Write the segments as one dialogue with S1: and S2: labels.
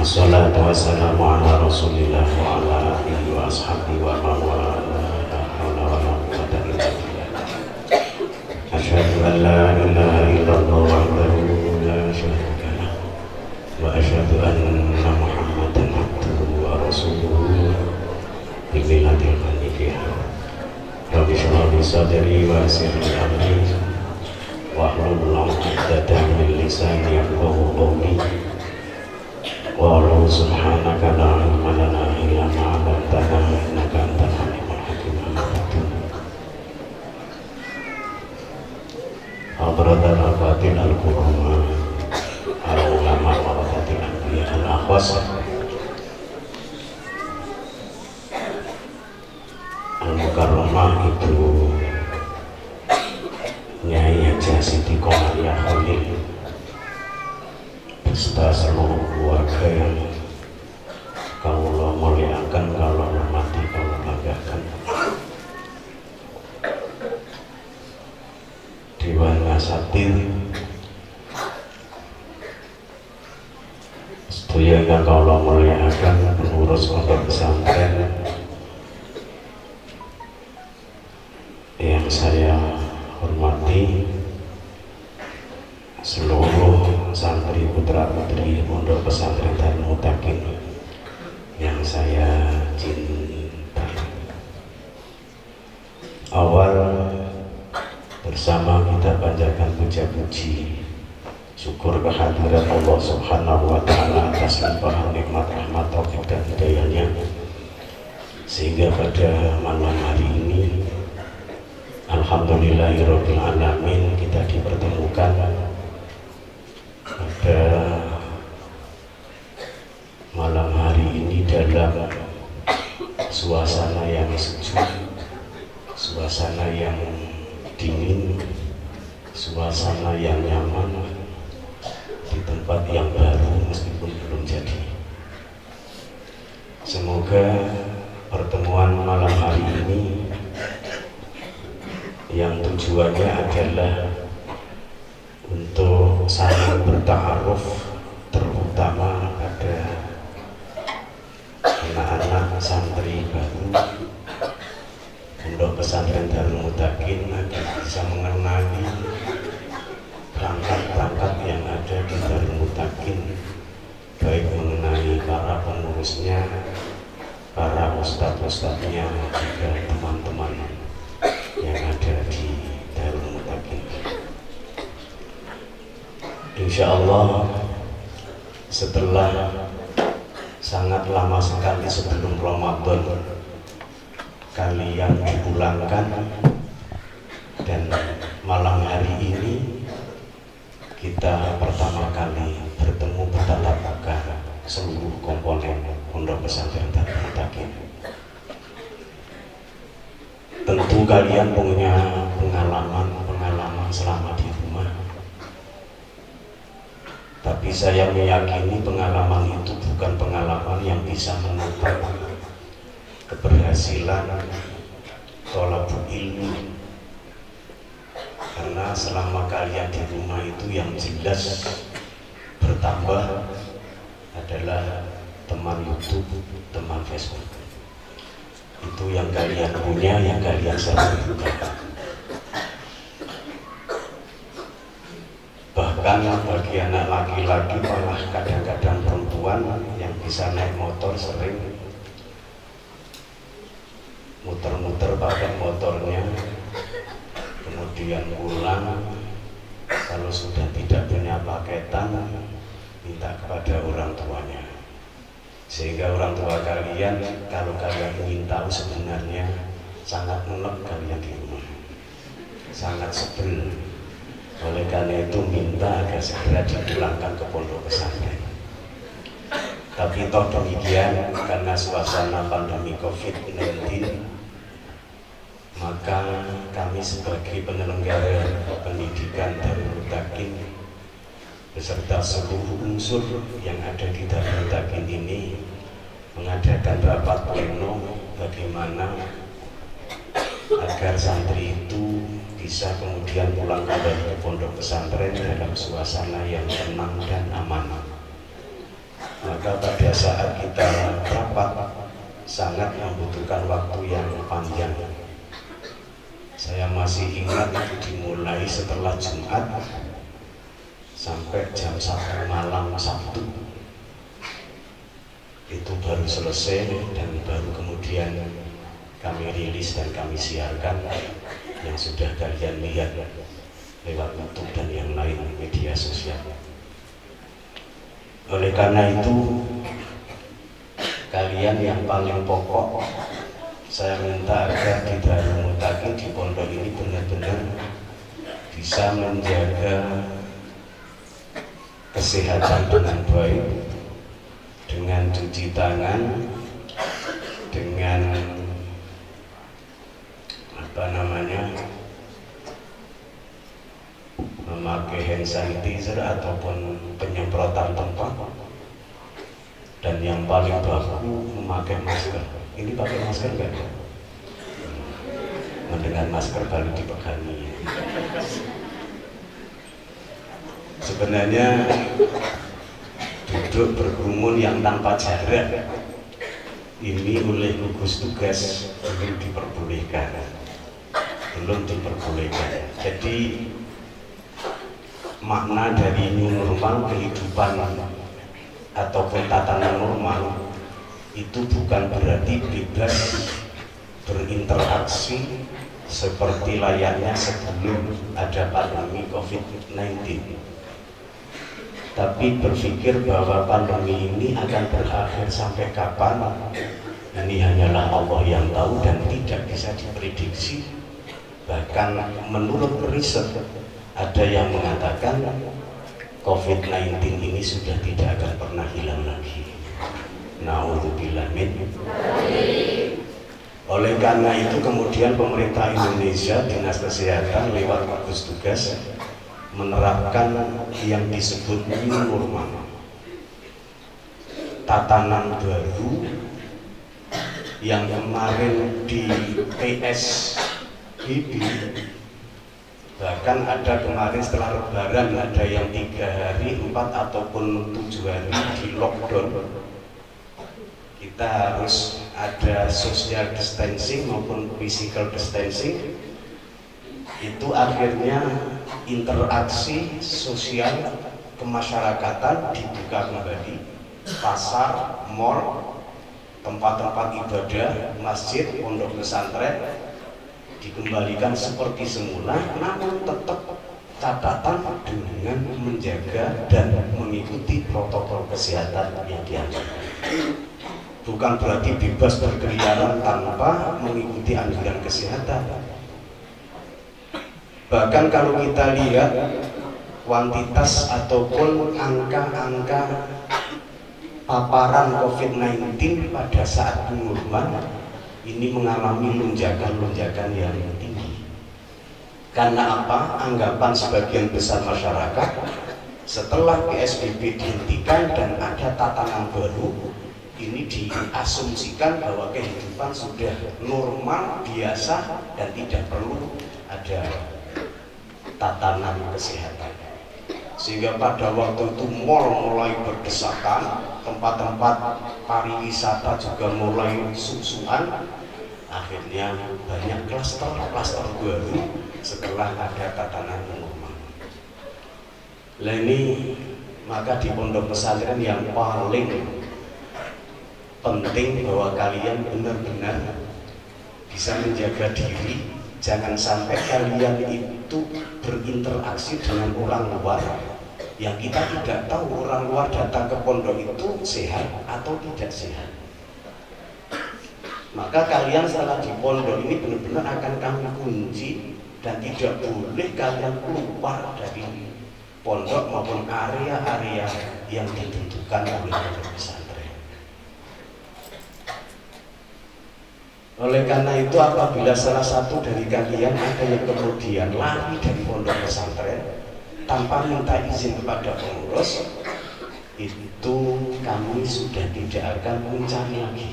S1: Assalatu wassalamu ala rasulillah wa ala alihi wa ashabihi wa man wala la hawla wa la quwwata illa billah. Asyhadu an la ilaha illallah wahdahu la syarika lah wa asyhadu anna Muhammadan abduhu wa rasuluhu billahi hanifiyah. Rabbi shrah li sadri wa yassir li amri wahlul 'uqdatam min lisani yafqahu qawli. Walau subhanaka la ilma lana illa ma 'allamtana innaka antal alimul hakim. Hadratul afatil al-qur'an al-ulama warasatul anbiya al-akhwas al-mukarramah itu Nyai Haja Siti Qomariah Khalil beserta seluruh keluarga yang kalau muliakan, kalau hormati, kalau banggakan. Dewan Nasatir sedaya kalau muliakan, pengurus pondok pesantren yang saya hormati, seluruh santri putra putri pondok pesantren Darul Mutakin yang saya cintai. Awal bersama kita panjatkan puja-puji syukur kehadiran Allah Subhanahu wa Ta'ala atas limpahan nikmat rahmat taufik dan hidayahnya, sehingga pada malam hari ini alhamdulillahirabbil alamin kita dipertemukan pada malam hari ini dalam suasana yang sejuk, suasana yang dingin, suasana yang nyaman, di tempat yang baru meskipun belum jadi. Semoga pertemuan malam hari ini yang tujuannya adalah untuk saling bertaaruf, terutama pada anak-anak santri baru pondok pesantren Darul Mutakin agar bisa mengenali perangkat-perangkat yang ada di Darul Mutakin, baik mengenai para pengurusnya, para ustadz-ustadznya, juga teman-teman yang ada di Darul Mutakin. Insya Allah setelah sangat lama sekali sebelum Ramadan kalian dipulangkan, dan malam hari ini kita pertama kali bertemu bertatap muka seluruh komponen pondok pesantren Darul Mutakin. Tentu kalian punya pengalaman selama di rumah, tapi saya meyakini pengalaman itu bukan pengalaman yang bisa menukar keberhasilan thalabul ilmi, karena selama kalian di rumah itu yang jelas bertambah adalah teman YouTube, teman Facebook. Itu yang kalian punya, yang kalian sering. Bahkan bagi anak laki-laki, malah kadang-kadang perempuan yang bisa naik motor sering muter-muter pakai motornya, kemudian pulang kalau sudah tidak punya paketan minta kepada orang tuanya, sehingga orang tua kalian kalau kalian ingin tahu sebenarnya sangat enak kalian di rumah, sangat sebel. Oleh karena itu minta agar segera dipulangkan ke pondok pesantren. Tapi toh demikian, karena suasana pandemi COVID-19, maka kami sebagai penyelenggara pendidikan Darul Mutakin beserta seluruh unsur yang ada di Darul Mutakin ini mengadakan rapat pleno bagaimana agar santri itu bisa kemudian pulang kembali ke pondok pesantren dalam suasana yang tenang dan aman. Maka pada saat kita rapat sangat membutuhkan waktu yang panjang. Saya masih ingat itu dimulai setelah Jumat sampai jam 1 malam Sabtu. Itu baru selesai dan baru kemudian kami rilis dan kami siarkan yang sudah kalian lihat lewat YouTube dan yang lain media sosial. Oleh karena itu, kalian yang paling pokok, saya minta agar di Darul Muttaqin di pondok ini benar-benar bisa menjaga kesehatan dengan baik, dengan cuci tangan, dengan memakai hand sanitizer ataupun penyemprotan tempat, dan yang paling baku memakai masker. Ini pakai masker enggak? Dengan masker baru dipegangi. Sebenarnya duduk berkerumun yang tanpa jarak ini oleh gugus tugas belum diperbolehkan. Jadi makna dari new normal, kehidupan ataupun tatanan normal itu bukan berarti bebas berinteraksi seperti layaknya sebelum ada pandemi COVID-19, tapi berpikir bahwa pandemi ini akan berakhir sampai kapan, ini hanyalah Allah yang tahu dan tidak bisa diprediksi. Bahkan menurut riset ada yang mengatakan COVID-19 ini sudah tidak akan pernah hilang lagi. Na'udzubillah min. Oleh karena itu kemudian pemerintah Indonesia, Dinas Kesehatan lewat gugus tugas menerapkan yang disebut new normal, tatanan baru yang kemarin di PSBB. Bahkan ada kemarin setelah Lebaran ada yang 3 hari, 4 ataupun 7 hari di lockdown. Kita harus ada social distancing maupun physical distancing. Itu akhirnya interaksi sosial kemasyarakatan dibuka kembali. Pasar, mal, tempat-tempat ibadah, masjid, pondok pesantren dikembalikan seperti semula, namun tetap catatan dengan menjaga dan mengikuti protokol kesehatan yang dianjurkan. Bukan berarti bebas berkeliaran tanpa mengikuti anjuran kesehatan. Bahkan kalau kita lihat kuantitas ataupun angka-angka paparan COVID-19 pada saat pengumuman ini mengalami lonjakan-lonjakan yang tinggi. Karena apa? Anggapan sebagian besar masyarakat setelah PSBB dihentikan dan ada tatanan baru, ini diasumsikan bahwa kehidupan sudah normal, biasa, dan tidak perlu ada tatanan kesehatan. Sehingga pada waktu itu mal mulai berdesakan, tempat-tempat pariwisata juga mulai susuan. Akhirnya banyak klaster baru setelah ada tatanan normal. Nah ini maka di pondok pesantren yang paling penting bahwa kalian benar-benar bisa menjaga diri. Jangan sampai kalian itu berinteraksi dengan orang luar yang kita tidak tahu orang luar datang ke pondok itu sehat atau tidak sehat. Maka kalian setelah di pondok ini benar-benar akan kami kunci dan tidak boleh kalian keluar dari pondok maupun area-area yang ditentukan oleh pondok pesantren. Oleh karena itu apabila salah satu dari kalian ada yang kemudian lari dari pondok pesantren tanpa minta izin kepada pengurus, itu kami sudah tidak akan mencari lagi.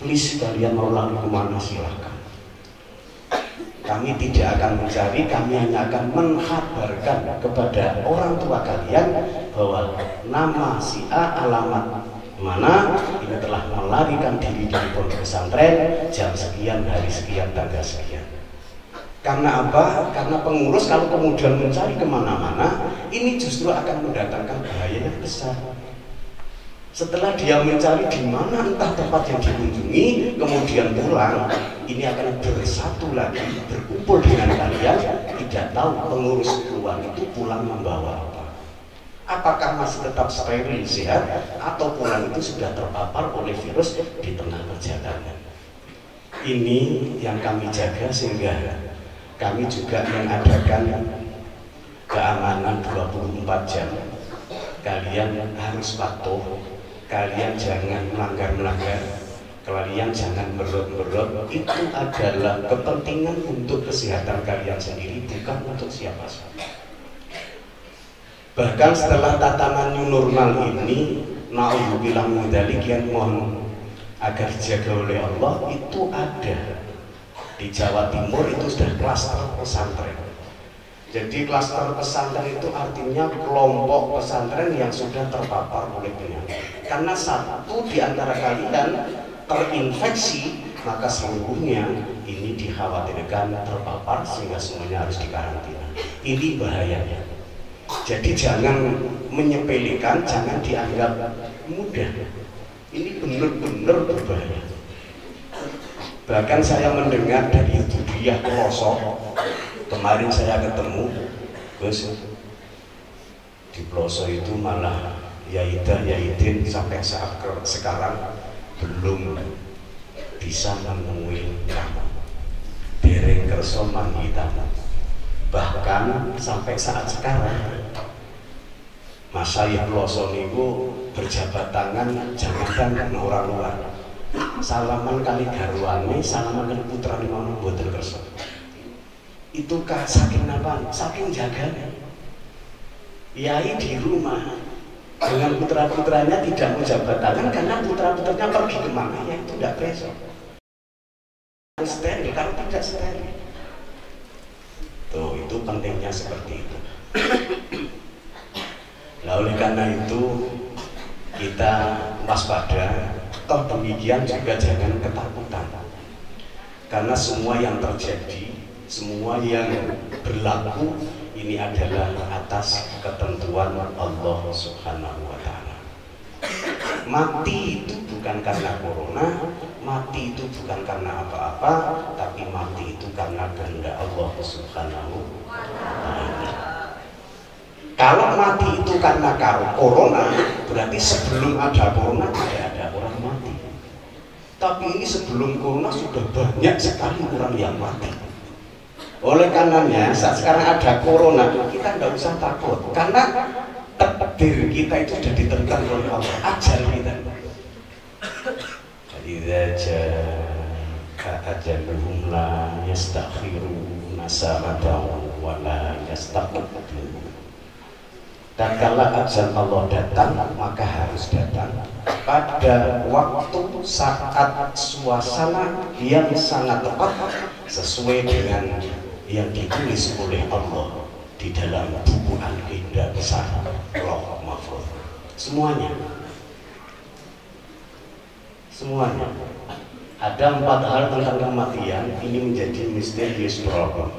S1: Please kalian mau lari kemana silahkan. Kami tidak akan mencari, kami hanya akan menghabarkan kepada orang tua kalian bahwa nama si A alamat mana ini telah melarikan diri dari pondok pesantren jam sekian, hari sekian, tanggal sekian. Karena apa? Karena pengurus kalau kemudian mencari kemana-mana, ini justru akan mendatangkan bahaya yang besar. Setelah dia mencari di mana entah tempat yang dikunjungi, kemudian pulang, ini akan bersatu lagi, berkumpul dengan kalian, tidak tahu pengurus keluar itu pulang membawa apa. Apakah masih tetap steril, sehat, atau pulang itu sudah terpapar oleh virus di tengah perjalanan. Ini yang kami jaga sehingga kami juga mengadakan keamanan 24 jam. Kalian harus patuh, kalian jangan melanggar-melanggar, kalian jangan berot-berot. Itu adalah kepentingan untuk kesehatan kalian sendiri, bukan untuk siapa-siapa. Bahkan setelah tatanan new normal ini, na'udzubillah min dzalik, yang mohon agar dijaga oleh Allah, itu ada di Jawa Timur itu sudah klaster pesantren. Jadi klaster pesantren itu artinya kelompok pesantren yang sudah terpapar oleh penyakit. Karena satu di antara kalian terinfeksi, maka seluruhnya ini dikhawatirkan terpapar sehingga semuanya harus dikarantina. Ini bahayanya. Jadi jangan menyepelekan, jangan dianggap mudah. Ini benar-benar berbahaya. Bahkan saya mendengar dari Budiah Pelosok, kemarin saya ketemu, Gus, di Pelosok itu malah Yaidin sampai saat sekarang belum bisa menemui kamu. Dereng kerso manggi tamu. Bahkan sampai saat sekarang Masyayikh Pelosok niku berjabat tangan, jangan orang luar. Salaman kali garwane, salaman kali putra lima boten kersa. Itu saking apa? Saking jaganya. Yai di rumah dengan putra-putranya tidak menjabat tangan karena putra-putranya pergi kemana ya itu tidak besok. Steril, kalau tidak steril. Tuh, itu pentingnya seperti itu. Nah, oleh karena itu kita waspada. Toh demikian juga jangan ketakutan. Karena semua yang terjadi, semua yang berlaku ini adalah atas ketentuan Allah Subhanahu wa Ta'ala. Mati itu bukan karena corona, mati itu bukan karena apa-apa, tapi mati itu karena kehendak Allah Subhanahu wa Ta'ala. Kalau mati itu karena corona, berarti sebelum ada corona tidak ada orang mati. Tapi ini sebelum corona sudah banyak sekali orang yang mati. Oleh karenanya saat sekarang ada corona, kita nggak usah takut, karena takdir kita itu sudah ditentukan oleh Allah, ajal kita. Jadi ajaluhum la yastakhiruna sa'atan wa la yastaqdimun. Dan kalau ajal Allah datang, maka harus datang pada waktu, saat, suasana yang sangat tepat sesuai dengan yang ditulis oleh Allah di dalam buku Al-Indah besar Lauh Mahfuz. Semuanya ada 4 hal tentang kematian. Ini menjadi misterius problem,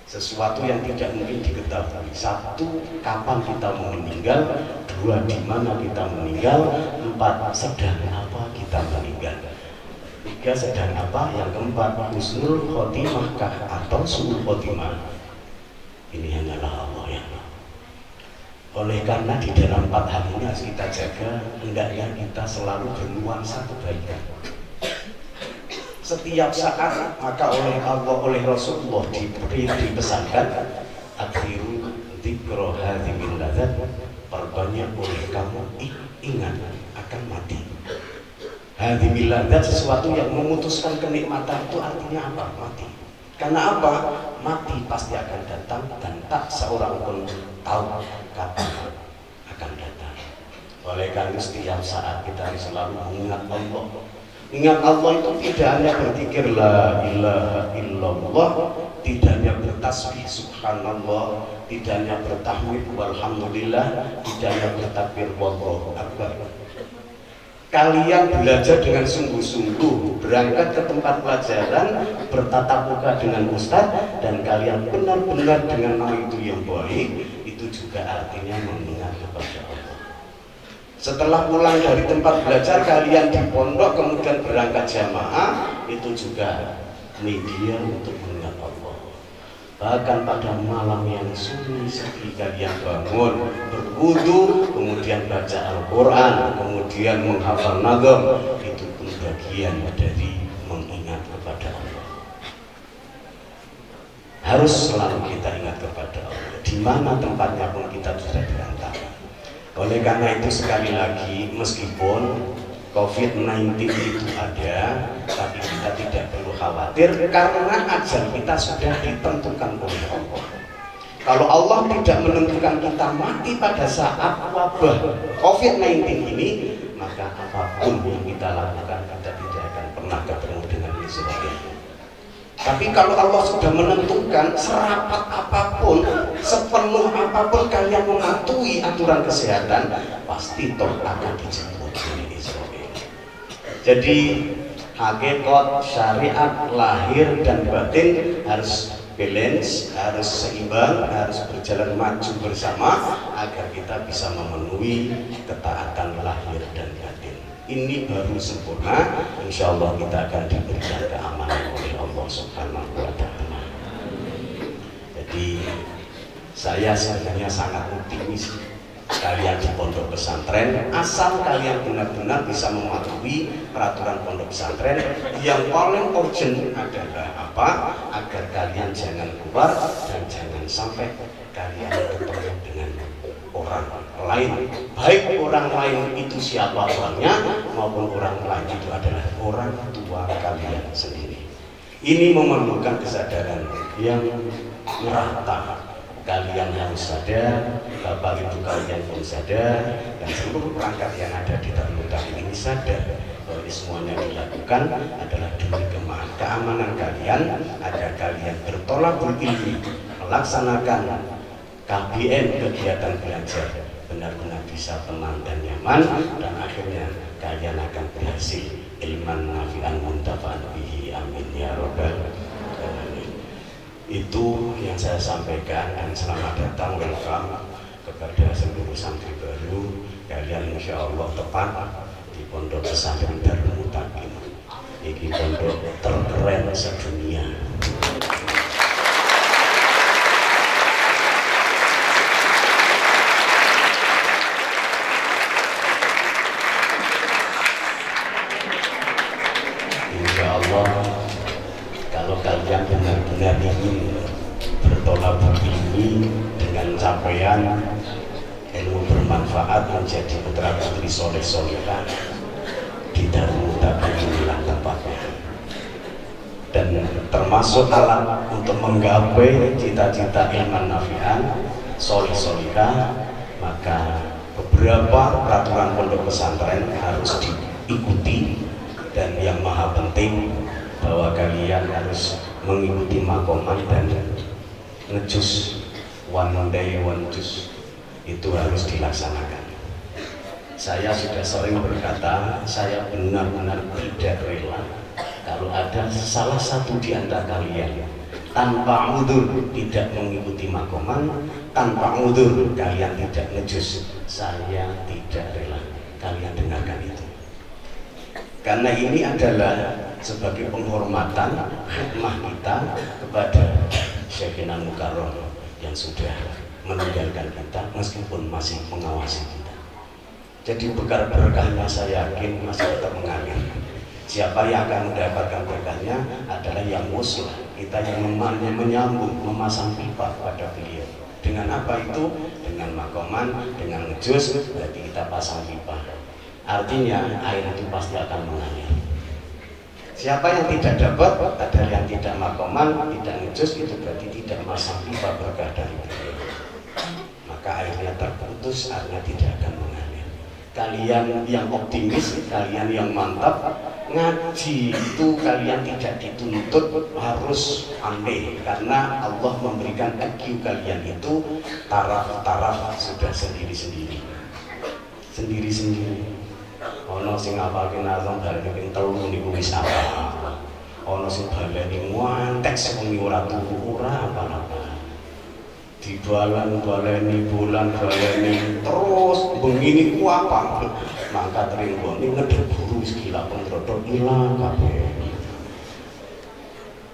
S1: sesuatu yang tidak mungkin diketahui. 1, kapan kita mau meninggal. 2, di mana kita meninggal. 4, sedang apa kita meninggal. 3, sedang apa. Yang keempat, husnul khotimah atau su'ul khotimah. Ini hanyalah Allah yang tahu. Oleh karena di dalam 4 hal ini harus kita jaga, hendaknya kita selalu bernuansa kebaikan. Setiap saat maka oleh Allah, oleh Rasulullah dipesankan akhiru dzikra hadhimil ladzat, perbanyak oleh kamu ingat akan mati. Hadhimil ladzat, sesuatu yang memutuskan kenikmatan, itu artinya apa? Mati. Karena apa? Mati pasti akan datang dan tak seorang pun tahu kapan akan datang. Oleh karena setiap saat kita harus selalu mengingat Allah. Ingat Allah itu tidak hanya berzikir la ilaha illallah, tidak hanya bertasbih subhanallah, tidak hanya bertahmid walhamdulillah, tidak hanya bertakbir wallahu akbar. Kalian belajar dengan sungguh-sungguh, berangkat ke tempat pelajaran, bertatap muka dengan ustadz, dan kalian benar-benar dengan nama itu yang baik, itu juga artinya mengingat kepada Allah. Setelah pulang dari tempat belajar, kalian di pondok kemudian berangkat jamaah, itu juga media untuk mengingat Allah. Bahkan pada malam yang sunyi sepi kalian bangun, berwudu, kemudian baca Al-Quran, kemudian menghafal nazam, itu pun bagian dari mengingat kepada Allah. Harus selalu kita ingat kepada Allah, di mana tempatnya pun kita tidak berantakan. Oleh karena itu sekali lagi, meskipun COVID-19 itu ada, tapi kita tidak perlu khawatir karena ajal kita sudah ditentukan oleh Allah. Kalau Allah tidak menentukan kita mati pada saat wabah COVID-19 ini, maka apapun yang kita lakukan kita tidak akan pernah ketemu dengan Israel. Tapi kalau Allah sudah menentukan, serapat apapun, sepenuh apapun kalian mematuhi aturan kesehatan, pasti toh akan dijemput oleh Israel. Jadi hakikat syariat lahir dan batin harus balance, harus seimbang, harus berjalan maju bersama agar kita bisa memenuhi ketaatan lahir dan batin. Ini baru sempurna. Insya Allah kita akan diberikan keamanan oleh Allah Subhanahu wa Ta'ala. Jadi saya sebenarnya sangat optimis kalian di pondok pesantren, asal kalian benar-benar bisa mematuhi peraturan pondok pesantren. Yang paling urgent adalah apa? Agar kalian jangan keluar dan jangan sampai kalian bertemu dengan orang lain, baik orang lain itu siapa orangnya maupun orang lain itu adalah orang tua kalian sendiri. Ini memerlukan kesadaran yang merata. Kalian harus sadar, bapak ibu kalian pun sadar, dan seluruh perangkat yang ada di Darul Taklim ini sadar bahwa ini semuanya dilakukan adalah demi keamanan kalian, agar kalian bertolakul ilmi, melaksanakan KBM, kegiatan belajar, benar-benar bisa tenang dan nyaman, dan akhirnya kalian akan berhasil ilman nafi'an muntafa'an bihi, amin ya rabbal alamin. Itu yang saya sampaikan, dan selamat datang, welcome kepada seluruh santri baru. Kalian insya Allah tepat di pondok pesantren Darul Muttaqin. Ini pondok terkeren sedunia. Insya Allah kalau kalian benar-benar ingin bertolak ilmi dengan capaian ilmu bermanfaat menjadi putra putri soleh solehah, di Darul Muttaqin inilah tempatnya. Dan termasuk alat untuk menggapai cita-cita ilman nafi'an soleh solehah, maka beberapa peraturan pondok pesantren harus diikuti, dan yang maha penting bahwa kalian harus mengikuti makoman dan ngejus, one day one jus, itu harus dilaksanakan. Saya sudah sering berkata, saya benar-benar tidak rela kalau ada salah satu di antara kalian tanpa udzur tidak mengikuti makoman, tanpa udzur kalian tidak ngejus. Saya tidak rela. Kalian dengarkan itu, karena ini adalah sebagai penghormatan khidmah kita kepada Syekhina Mukarram yang sudah meninggalkan kita meskipun masih mengawasi kita. Jadi berkahnya saya yakin masih tetap mengalir. Siapa yang akan mendapatkan berkahnya adalah yang muslah, kita yang menyambung, memasang pipa pada beliau. Dengan apa itu? Dengan makoman, dengan ngejus, berarti kita pasang pipa. Artinya air itu pasti akan mengalir. Siapa yang tidak dapat adalah yang tidak makoman, tidak ngejus, itu berarti tidak masang pipa berkah dari beliau. Maka airnya terputus, airnya tidak akan mengalir.
S2: kalian yang optimis, kalian yang mantap. Ngaji itu kalian tidak dituntut harus pandai, karena Allah memberikan IQ kalian itu taraf-taraf sudah sendiri-sendiri. Ono sing ngapalke nazam baleni ping 3 niku wis apa. Ono sing baleni ngantek sewengi ora turu ora apa-apa. Dibalan-baleni bulan baleni terus begini ku apa. Mangkat ringgo ini ngedek buru gila pengrodok hilang kabeh.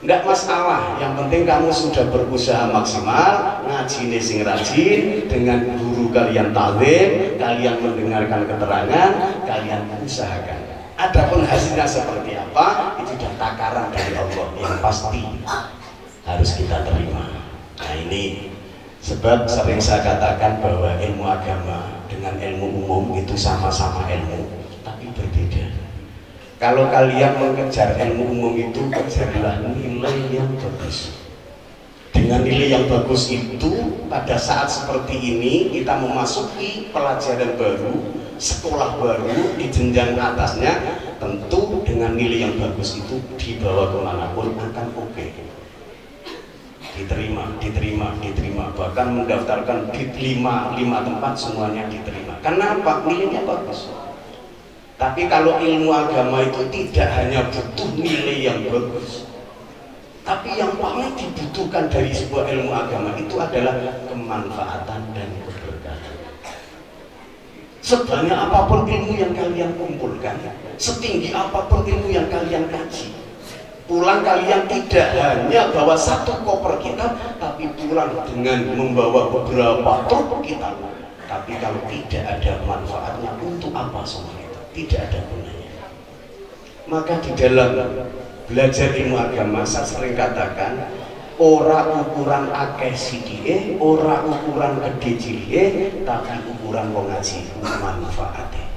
S2: Enggak masalah, yang penting kamu sudah berusaha maksimal, ngaji sing rajin, dengan guru kalian taklim, kalian mendengarkan keterangan, kalian usahakan. Adapun hasilnya seperti apa, itu sudah takaran dari Allah yang pasti harus kita terima. Nah ini sebab sering saya katakan bahwa ilmu agama dengan ilmu umum itu sama-sama ilmu, tapi berbeda. Kalau kalian mengejar ilmu umum itu, kejarlah nilai yang bagus. Dengan nilai yang bagus itu, pada saat seperti ini kita memasuki pelajaran baru, sekolah baru di jenjang atasnya, tentu dengan nilai yang bagus itu dibawa kemanapun akan oke. Diterima, bahkan mendaftarkan di 5 tempat semuanya diterima. Karena apa? Nilainya bagus. Tapi kalau ilmu agama itu tidak hanya butuh nilai yang bagus, tapi yang paling dibutuhkan dari sebuah ilmu agama itu adalah kemanfaatan dan keberkahan. Sebanyak apapun ilmu yang kalian kumpulkan, setinggi apapun ilmu yang kalian kaji, pulang kalian tidak hanya bawa 1 koper kitab, tapi pulang dengan membawa beberapa truk kitab. Tapi kalau tidak ada manfaatnya, untuk apa semua itu? Tidak ada gunanya. Maka di dalam belajar ilmu agama, saya sering katakan, ora ukuran akeh sidike, ora ukuran gede cilike, tapi ukuran wong ngaji manfaate.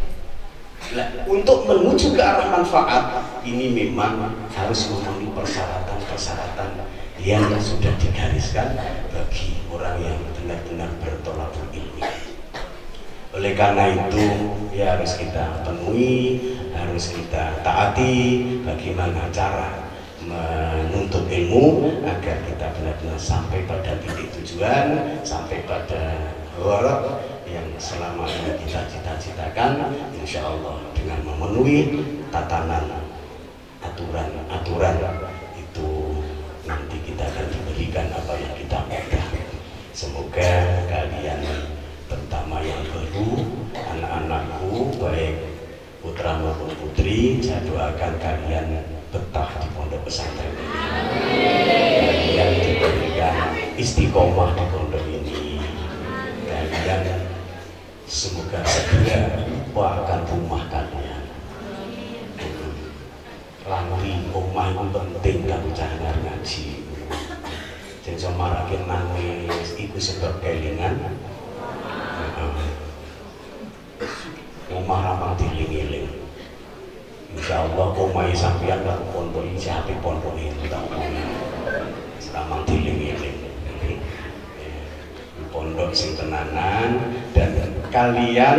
S2: Untuk menuju ke arah manfaat ini memang harus memenuhi persyaratan-persyaratan yang sudah digariskan bagi orang yang benar-benar bertolak ilmi. Oleh karena itu ya harus kita penuhi, harus kita taati bagaimana cara menuntut ilmu agar kita benar-benar sampai pada titik tujuan, sampai pada gharat yang selama ini kita cita-citakan. Insya Allah dengan memenuhi tatanan aturan itu nanti kita akan diberikan apa yang kita minta. Semoga kalian, terutama yang baru, anak-anakku baik putra maupun putri, saya doakan kalian betah di pondok pesantren ini. Kalian diberikan istiqomah di pondok ini. Kalian semoga segera lupa akan rumah kalian. Lanti omah itu penting kamu jangan ngaji. Jangan marahin nangis, itu sebab kelingan. Omah ramang diling-iling. Insya Allah omah sampeyan karo pondok iki apik pondok iki tak ramang diling-iling. Pondok sing tenanan, dan kalian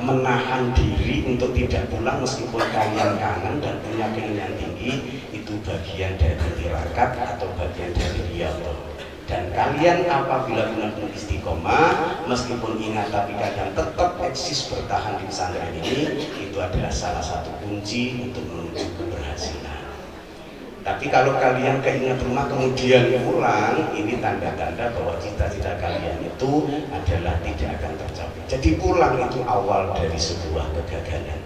S2: menahan diri untuk tidak pulang meskipun kalian kangen dan punya keinginan tinggi, itu bagian dari tirakat atau bagian dari riyadhah. Dan kalian apabila benar-benar istiqomah, meskipun ingat tapi kalian tetap eksis bertahan di pesantren ini, itu adalah salah satu kunci untuk menuju keberhasilan. Tapi kalau kalian keinget rumah kemudian pulang, ini tanda-tanda bahwa cita-cita kalian itu adalah tidak akan tercapai. Jadi pulang itu awal dari sebuah kegagalan.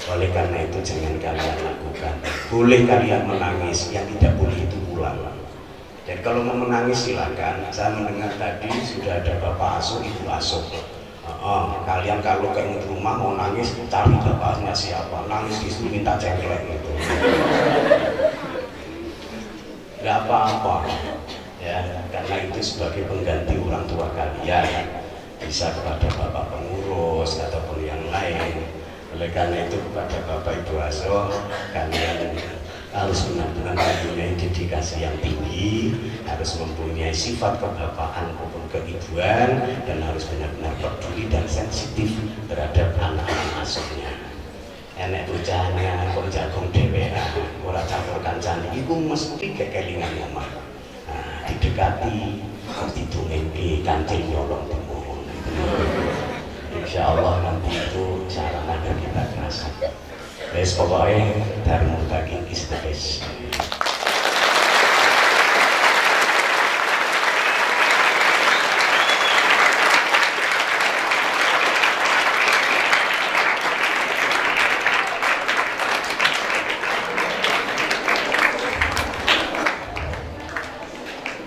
S2: Oleh karena itu jangan kalian lakukan. Boleh kalian menangis, yang tidak boleh itu pulang. Dan kalau mau menangis silakan. Saya mendengar tadi sudah ada bapak asuh, ibu asuh. Kalian kalau keinget rumah mau nangis, cari bapaknya siapa. Nangis disuruh minta cengklek gitu. Gak apa-apa ya, karena itu sebagai pengganti orang tua kalian, bisa kepada bapak pengurus ataupun yang lain. Oleh karena itu kepada bapak ibu asuh, kalian harus benar-benar mempunyai dedikasi yang tinggi, harus mempunyai sifat kebapaan maupun keibuan, dan harus benar-benar peduli dan sensitif terhadap anak-anak asuhnya. Enek bocahnya kok jagung dhewean, ora campur kancane iku mesti kekelingan omah. Nah, didekati, didongengke kancing nyolong dimohon. Insya Allah nanti itu sarana agar kita kerasa. Wes pokoknya Dharma Daging is the best.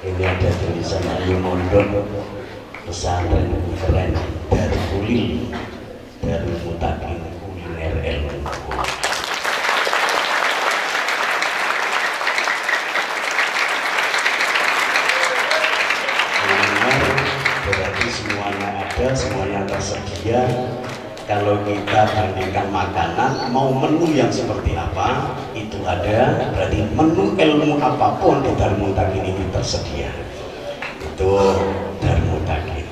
S2: Ini ada tulisan Ayu Mondok, pesantren keren Darul Mutakin kuliner ilmu. Kuliner berarti semuanya ada, semuanya tersedia. Kalau kita bandingkan makanan, mau menu yang seperti apa, itu ada, berarti menu ilmu apapun di Darul Mutakin ini tersedia. Itu Darul Mutakin.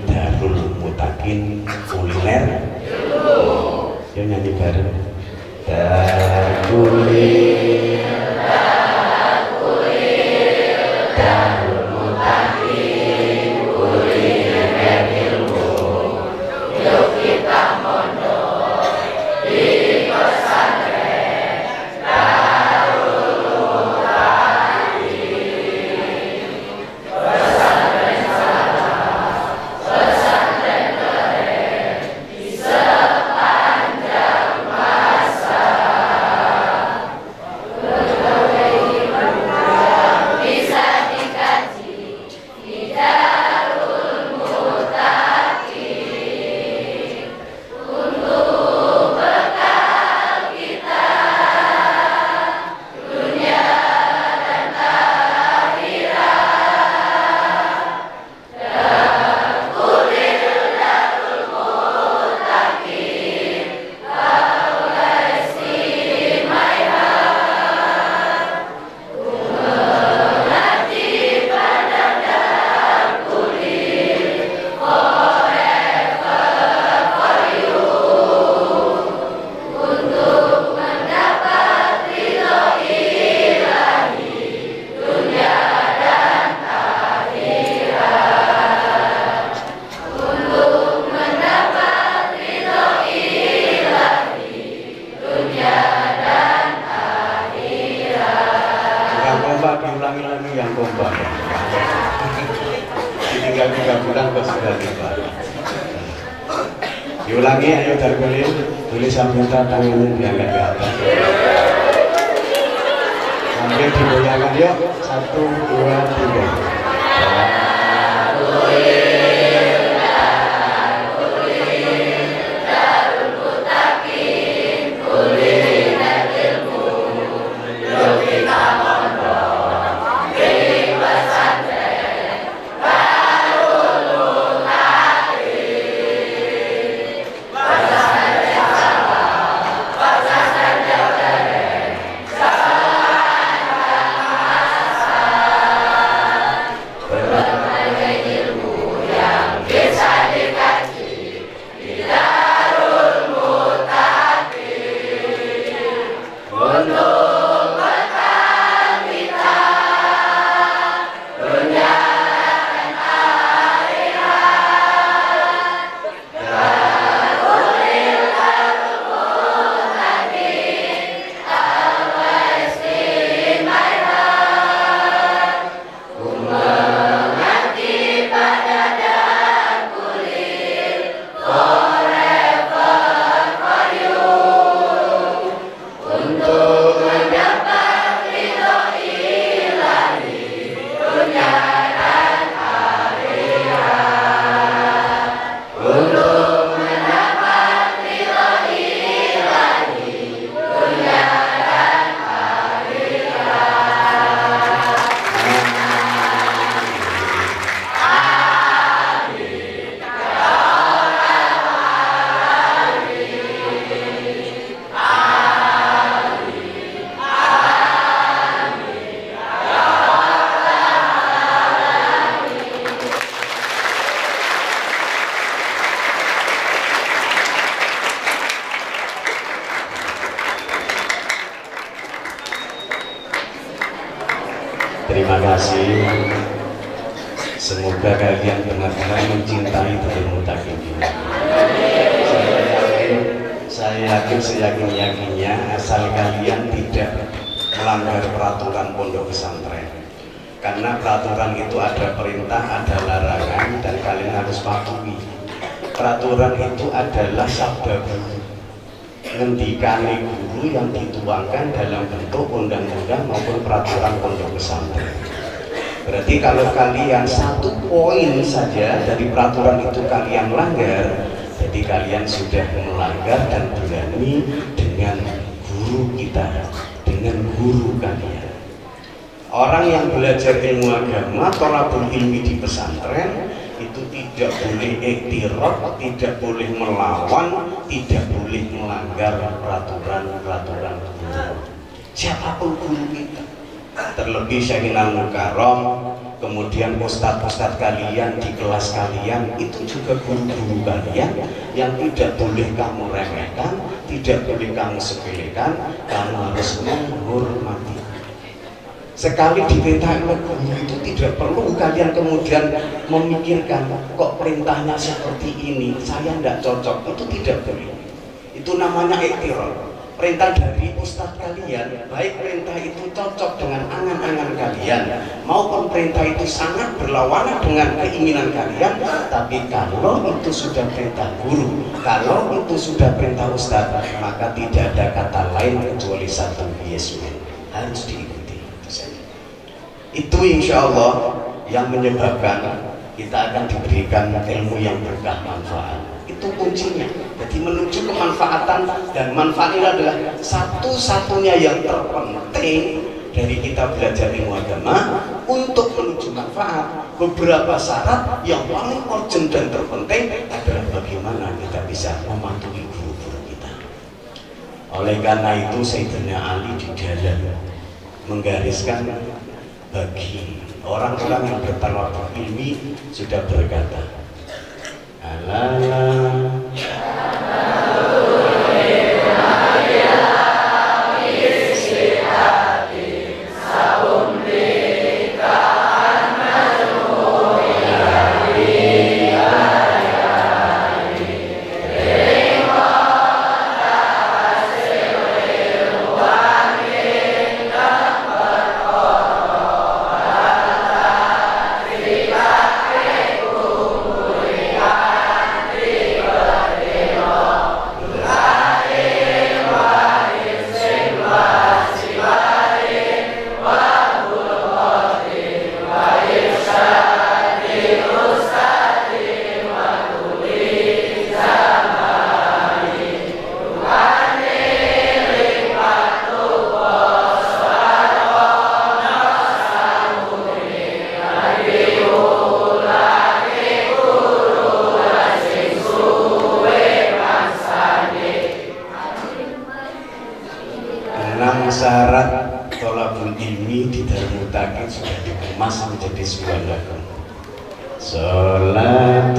S2: Darul Mutakin kuliner. Yuk nyanyi bareng. Darul Mutakin kuliner ilmu. Yuk kita mondok di pesantren Darul Mutakin. Pesantren salah, pesantren keren di sepanjang masa. Bisa dikaji di Darul Mutakin untuk bekal kita dunia dan akhirat. Kulir Darul Mutakin kaulah istimewa, mengaji pada Darkulir forever for you, untuk mendapat ridho ilahi dunia dan akhirat, untuk mendapat ridho ilahi dunia dan akhirat. Yang kompak diulangi lagi, yang kompak. Tinggal 3 bulan kok sudah tiba. Diulangi, ayo Darkulir, tulisan minta tangannya diangkat ke atas. Sampai digoyangkan yuk, 1, 2, 3. Darul Mutakin kuliner ilmu. Yuk kita mondok di pesantren Darul Mutakin. Pesantren salah, pesantren keren sepanjang masa.
S1: Semoga kalian benar-benar mencintai Darul Muttaqin. Saya yakin seyakin-yakinnya asal kalian tidak melanggar peraturan pondok pesantren. Karena peraturan itu ada perintah, ada larangan, dan kalian harus patuhi. Peraturan itu adalah sabda guru, ngendikane guru yang dituangkan dalam bentuk undang-undang maupun peraturan pondok pesantren. Berarti kalau kalian satu poin saja dari peraturan itu kalian langgar, jadi kalian sudah melanggar dan berani dengan guru kita, dengan guru kalian. Orang yang belajar ilmu agama, thalabul ilmi di pesantren itu tidak boleh iktiraf, tidak boleh melawan, tidak boleh melanggar peraturan guru. Siapapun guru kita, terlebih Syekhina Mukarram, kemudian ustadz-ustadz kalian di kelas kalian, itu juga guru-guru kalian yang tidak boleh kamu remehkan, tidak boleh kamu sepelekan, kamu harus menghormati. Sekali diperintah oleh guru itu tidak perlu kalian kemudian memikirkan kok perintahnya seperti ini, saya tidak cocok, itu tidak boleh. Itu namanya iktiraf. Perintah dari ustadz kalian, baik perintah itu cocok dengan angan-angan kalian maupun perintah itu sangat berlawanan dengan keinginan kalian, tapi kalau itu sudah perintah guru, kalau itu sudah perintah ustadz, maka tidak ada kata lain kecuali satu, yesmen, harus diikuti. Itu insya Allah yang menyebabkan kita akan diberikan ilmu yang berkah manfaat. Itu kuncinya. Jadi menuju kemanfaatan, dan manfaat ini adalah satu-satunya yang terpenting dari kita belajar ilmu agama. Untuk menuju manfaat, beberapa syarat yang paling urgent dan terpenting adalah bagaimana kita bisa mematuhi guru-guru kita. Oleh karena itu Sayyidina Ali di dalam menggariskan bagi orang-orang yang bertalabul ilmi sudah berkata, syarat thalabul ilmi di Darul Muttaqin sudah dikemas menjadi sebuah lagu. Salatullah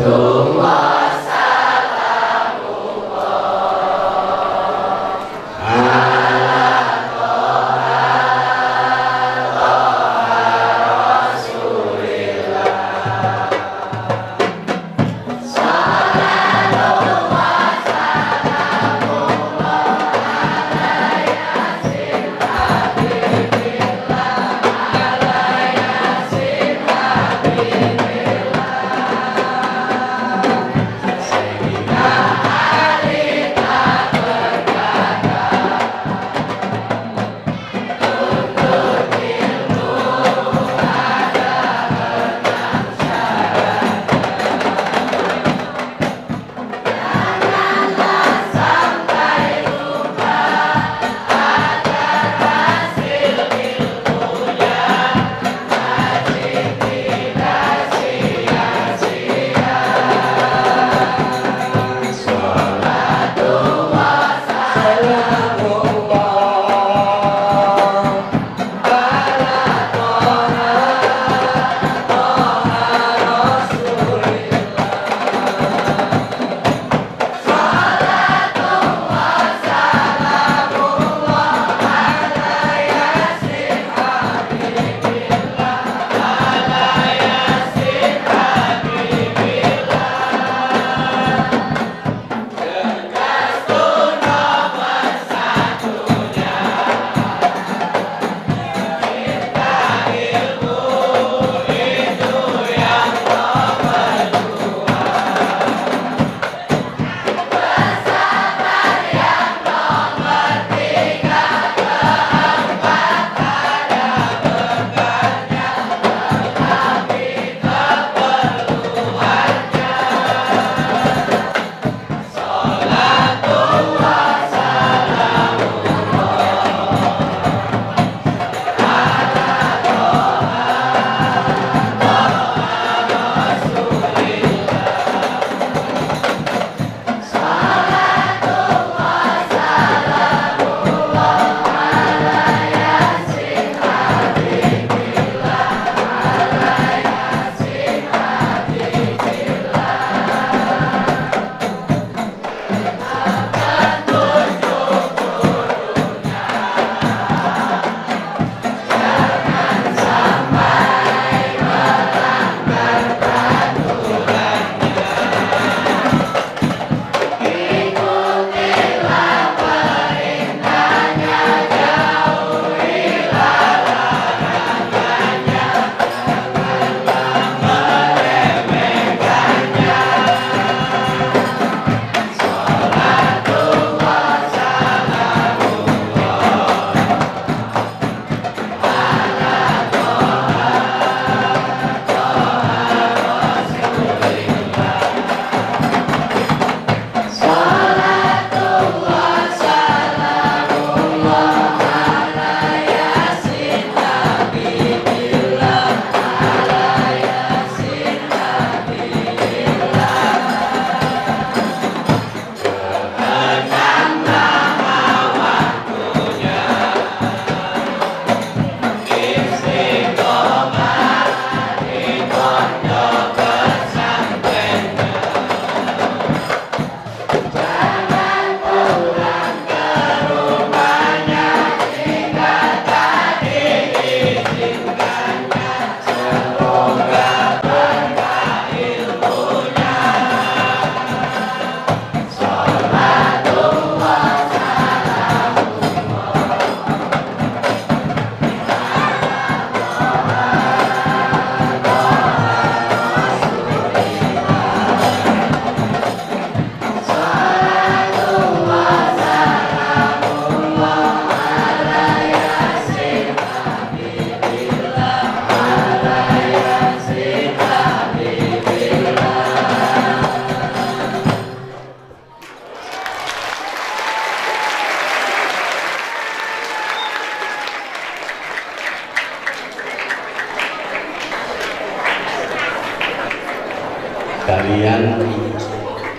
S2: kalian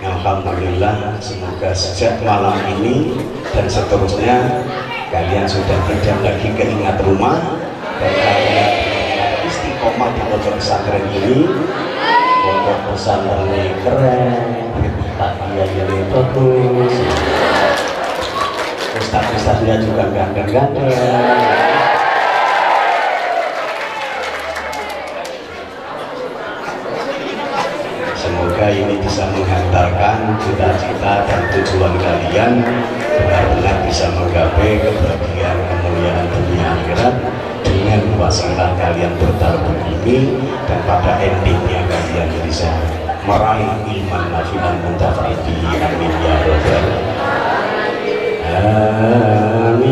S2: alhamdulillah semoga sejak malam ini dan seterusnya kalian sudah tidak lagi keingat rumah dan kalian istiqomah di pondok pesantren ini. Pondok pesantren ini keren, taknya ini bagus, ustadz-ustadznya juga ganteng-ganteng. Semoga ini bisa menghantarkan cita-cita dan tujuan kalian benar-benar bisa menggapai kebahagiaan kemuliaan dunia akhirat dengan wasilah kalian bertarbur ini, dan pada endingnya kalian bisa meraih iman nafi'an muntafa'i. Amin ya rabbal alamin.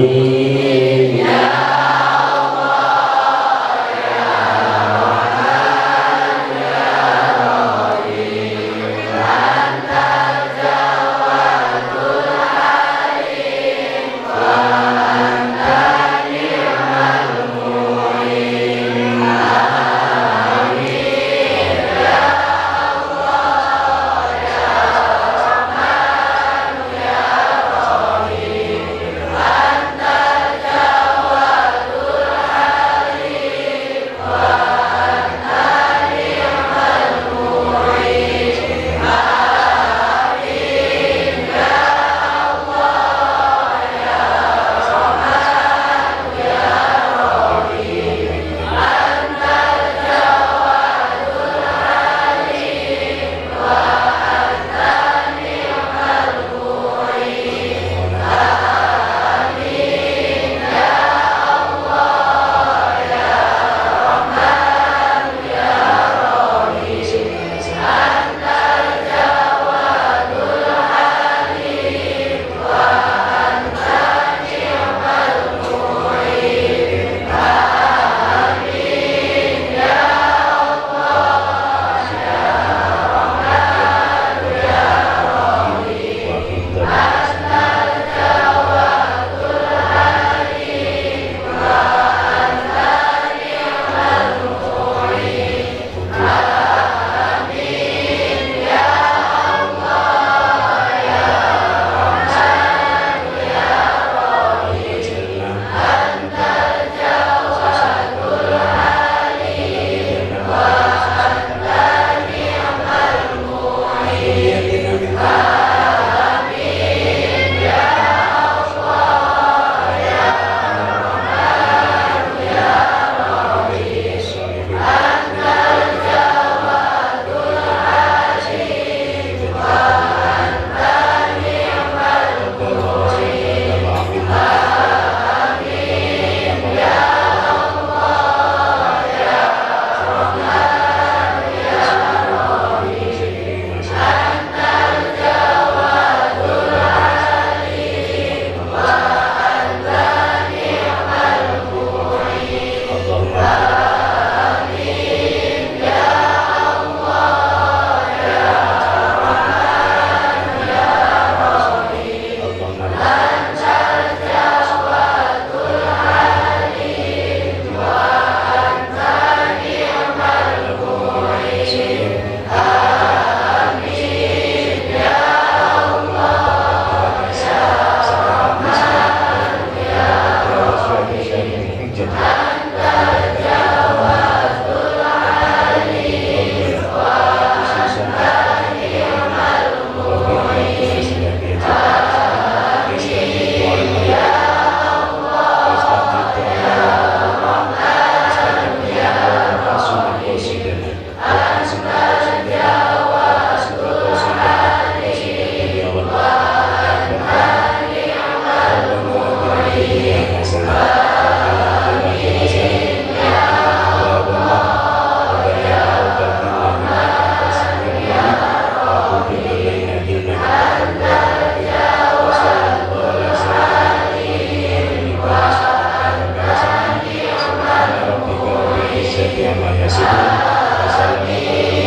S2: Wassalamualaikum warahmatullahi wabarakatuh.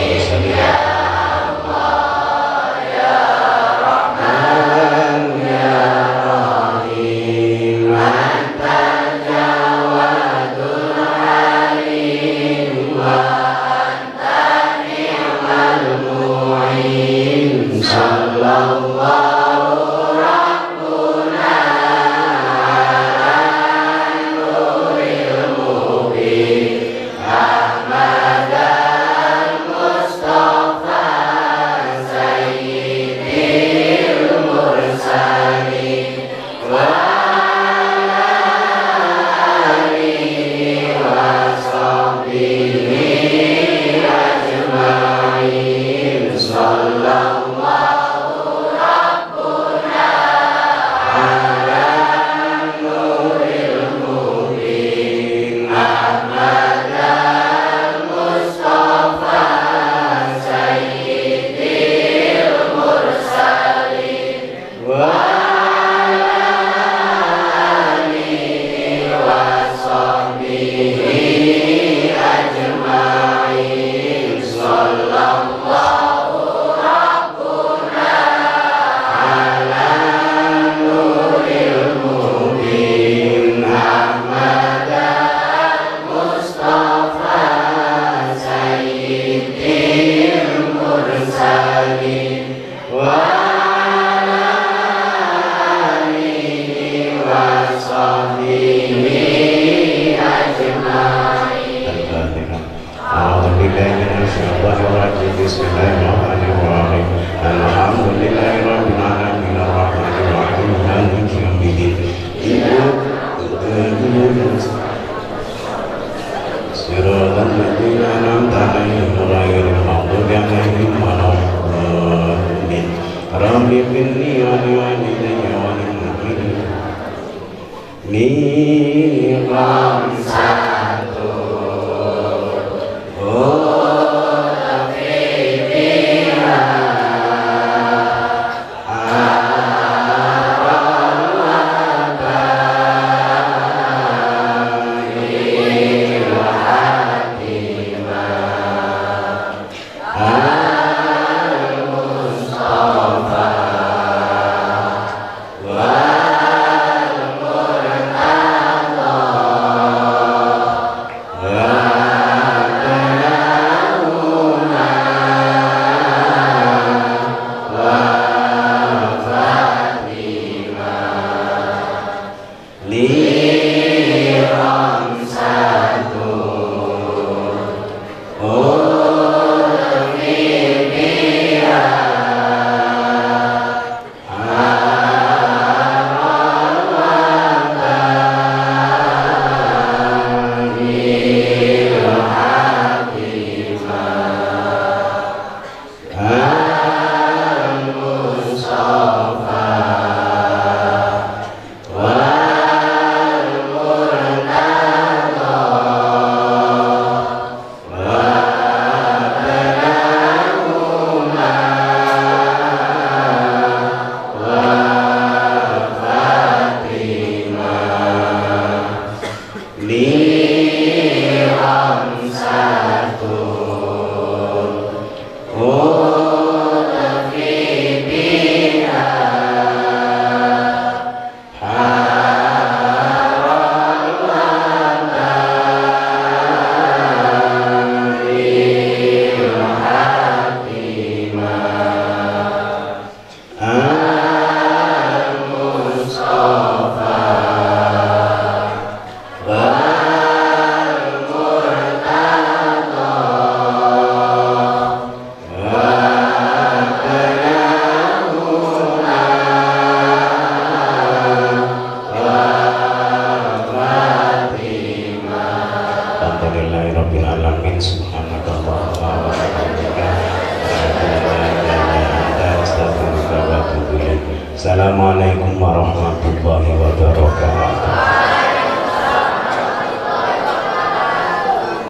S1: Bismillahirrahmanirrahim. Alhamdulillahirabbil alamin arrahmanir rahim maliki yaumiddin. Siratal ladzina an'amta 'alaihim ghairil maghdubi 'alaihim waladdallin. Rabbi ighfirli wa liwalidayya wa lil mu'minin. Ni'am satu. Assalamualaikum warahmatullahi